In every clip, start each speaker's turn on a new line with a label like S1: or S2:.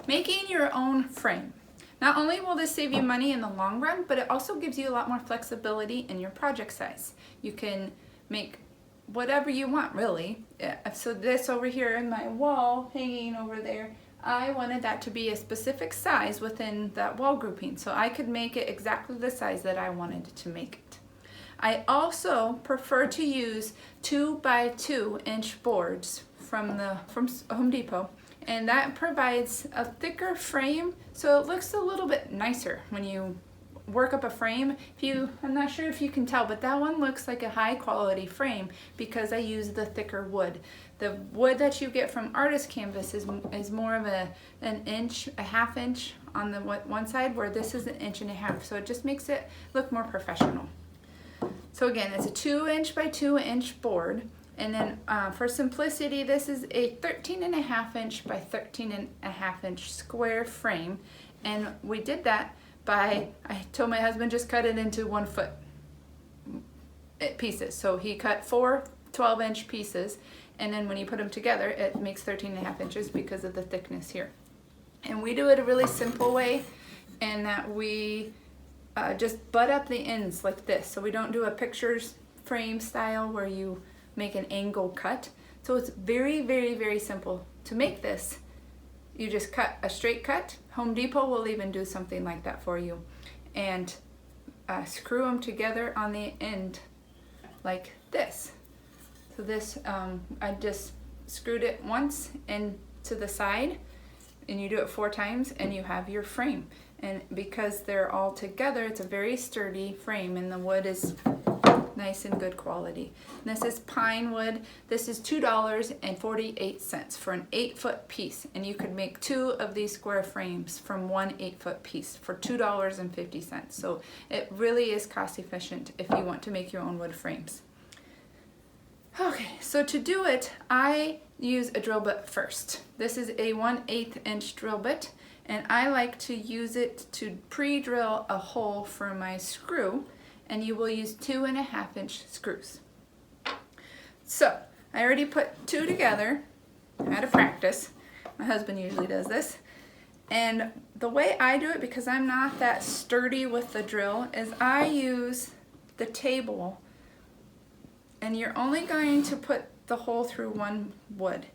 S1: Making your own frame. Not only will this save you money in the long run, but it also gives you a lot more flexibility in your project size. You can make whatever you want, really. So this over here in my wall hanging over there, I wanted that to be a specific size within that wall grouping, so I could make it exactly the size that I wanted to make it. I also prefer to use 2 by 2 inch boards from Home Depot, and that provides a thicker frame, so it looks a little bit nicer when you work up a frame. I'm not sure if you can tell, but that one looks like a high quality frame because I use the thicker wood. The wood that you get from artist canvas is more of an inch, a half inch on the one side, where this is 1.5 inches, so it just makes it look more professional. So again, it's a 2 inch by 2 inch board, and then for simplicity, this is a 13.5 inch by 13.5 inch square frame, and we did that by, I told my husband just cut it into 1 foot pieces. So he cut 4 12-inch pieces, and then when you put them together, it makes 13.5 inches because of the thickness here. And we do it a really simple way, in that we just butt up the ends like this. So we don't do a pictures frame style where you make an angle cut. So it's very, very, very simple to make this. You just cut a straight cut. Home Depot will even do something like that for you. And screw them together on the end like this. So this, I just screwed it once into the side, and you do it 4 times and you have your frame. And because they're all together, it's a very sturdy frame, and the wood is nice and good quality. And this is pine wood. This is $2.48 for an 8-foot piece, and you could make 2 of these square frames from one 8-foot piece for $2.50. So it really is cost efficient if you want to make your own wood frames. Okay, so to do it, I use a drill bit first. This is a 1/8 inch drill bit, and I like to use it to pre-drill a hole for my screw, and you will use 2.5 inch screws. So I already put 2 together out of practice. My husband usually does this. And the way I do it, because I'm not that sturdy with the drill, is I use the table, and you're only going to put the hole through one wood.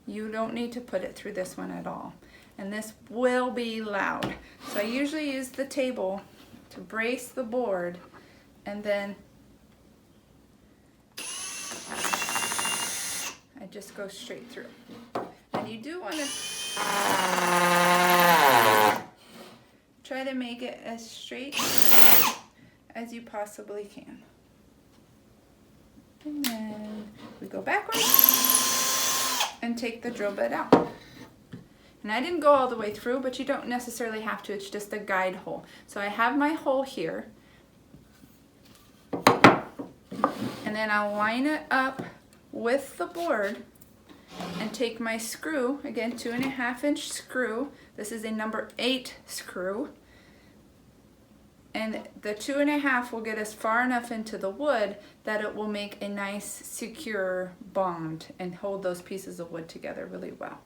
S1: You don't need to put it through this one at all. And this will be loud. So I usually use the table to brace the board, and then I just go straight through. And you do want to try to make it as straight as you possibly can. And then we go backwards and take the drill bit out. And I didn't go all the way through, but you don't necessarily have to. It's just a guide hole. So I have my hole here, and then I'll line it up with the board and take my screw, again 2.5 inch screw. This is a number 8 screw. And the 2.5 will get us far enough into the wood that it will make a nice secure bond and hold those pieces of wood together really well.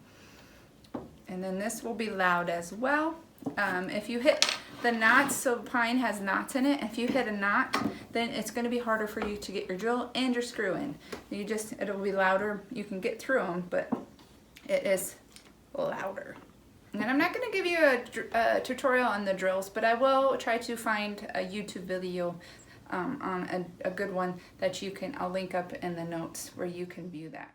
S1: And then this will be loud as well. If you hit the knots, so pine has knots in it, if you hit a knot, then it's going to be harder for you to get your drill and your screw in. It'll be louder. You can get through them, but it is louder. And I'm not going to give you a tutorial on the drills, but I will try to find a YouTube video on a good one that I'll link up in the notes where you can view that.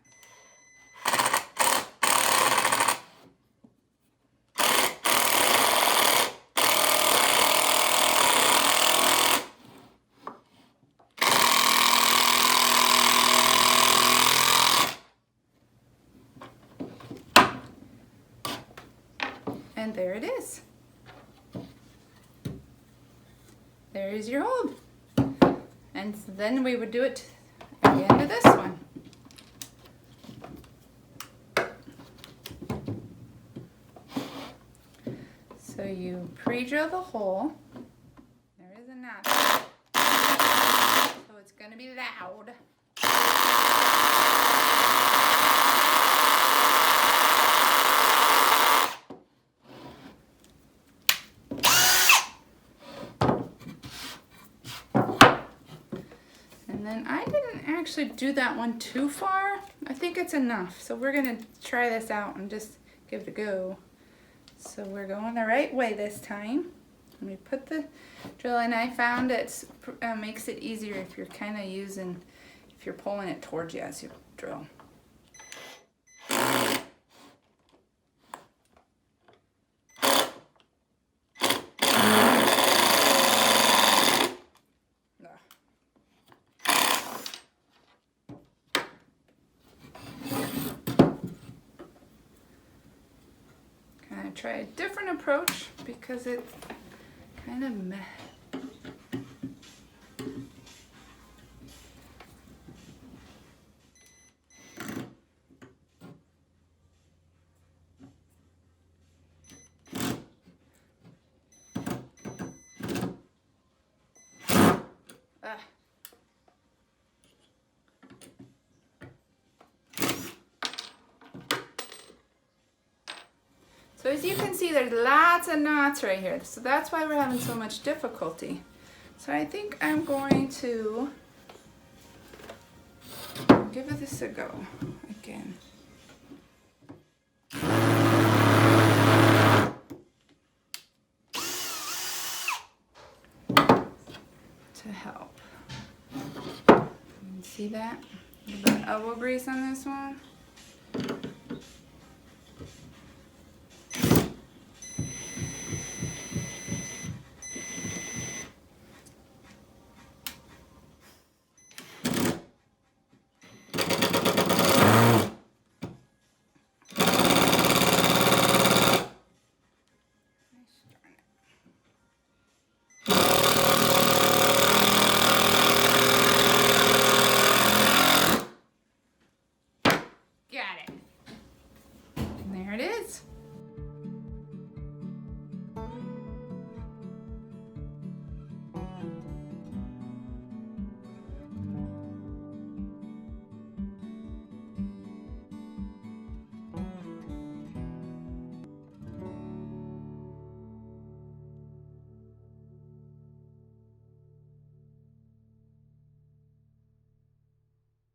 S1: And there it is. There is your hold. And then we would do it at the end of this one. So you pre-drill the hole. There is a knot. So it's going to be loud. And then I didn't actually do that one too far. I think it's enough. So we're gonna try this out and just give it a go. So we're going the right way this time. Let me put the drill in. I found it makes it easier if you're kind of if you're pulling it towards you as you drill. Try a different approach because it's kind of meh. So as you can see, there's lots of knots right here. So that's why we're having so much difficulty. So I think I'm going to give this a go again. To help. You see that? A little bit of elbow grease on this one.